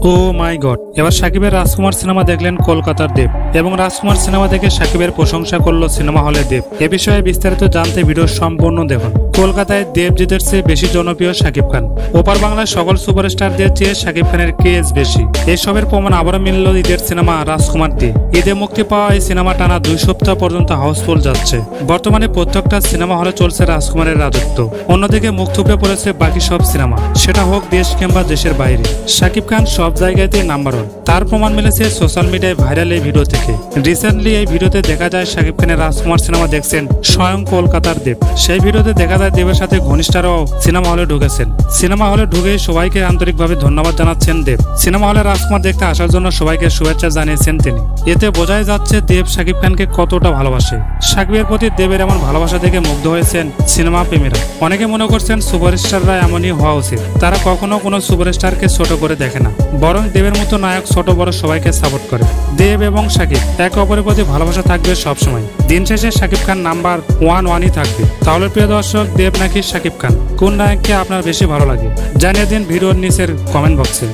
ও মাই god, এবার সাকিবের রাজকুমার cinema দেখলেন কলকাতার দেব এবং রাজকুমার সিনেমা দেখে সাকিবের প্রশংসা করলো সিনেমা হলে দেব। এ বিষয়ে বিস্তারিত জানতে ভিডিও সম্পূর্ণ দেখুন। কলকাতায় দেবজিতের চেয়ে বেশি জনপ্রিয় সাকিব খান। ওপার বাংলার সকল সুপারস্টারদের চেয়ে সাকিব খানের ক্রেজ বেশি। এসবের প্রমাণ আবারও মিলল ঈদের সিনেমা রাজকুমার দিয়ে। ঈদে মুক্তি পাওয়া এই সিনেমা টানা 2 সপ্তাহ পর্যন্ত হাউসফুল যাচ্ছে। বর্তমানে প্রত্যেকটা সিনেমা হলে চলছে রাজকুমারের রাজত্ব। অন্যদিকে মুখ থুবড়ে পড়েছে বাকি সব সিনেমা, সেটা হোক দেশ কিংবা দেশের বাইরে। সাকিব খান সব জায়গাতেই নাম্বার 1। তার প্রমাণ মিলেছে সোশ্যাল মিডিয়ায় ভাইরাল এই ভিডিও থেকে। রিসেন্টলি এই ভিডিওতে দেখা যায় সাকিব খানের রাজকুমার সিনেমা দেখছেন স্বয়ং কলকাতার দেব। সেই ভিডিওতে দেখা যায় দেবের সাথে ঘনিষ্ঠরাও সিনেমা হলে ঢুকেছেন। সিনেমা হলে ঢুকেই সবাইকে আন্তরিকভাবে ধন্যবাদ জানাচ্ছেন দেব। সিনেমা হলে রাজকুমার দেখতে আসার জন্য সবাইকে শুভেচ্ছা জানিয়েছেন তিনি। এতে বোঝাই যাচ্ছে দেব সাকিব খানকে কতটা ভালোবাসে। সাকিবের প্রতি দেবের এমন ভালোবাসা দেখে মুগ্ধ হয়েছেন সিনেমা প্রেমীরা। অনেকে মনে করছেন সুপারস্টাররা এমনই হওয়া উচিত। তারা কখনো কোনো সুপারস্টারকে ছোট করে দেখে না, বরং দেবের মতো নায়ক ছোট বড় সবাইকে সাপোর্ট করে। দেব এবং সাকিব একে অপরের প্রতি ভালোবাসা থাকবে সবসময়। দিন শেষে সাকিব খান নাম্বার 1ই থাকবে। তাহলে প্রিয় দর্শক, দেব নাকি সাকিব খান, কোন নায়ককে আপনার বেশি ভালো লাগে জানিয়ে দিন ভিডিওর নিচের কমেন্ট বক্সে।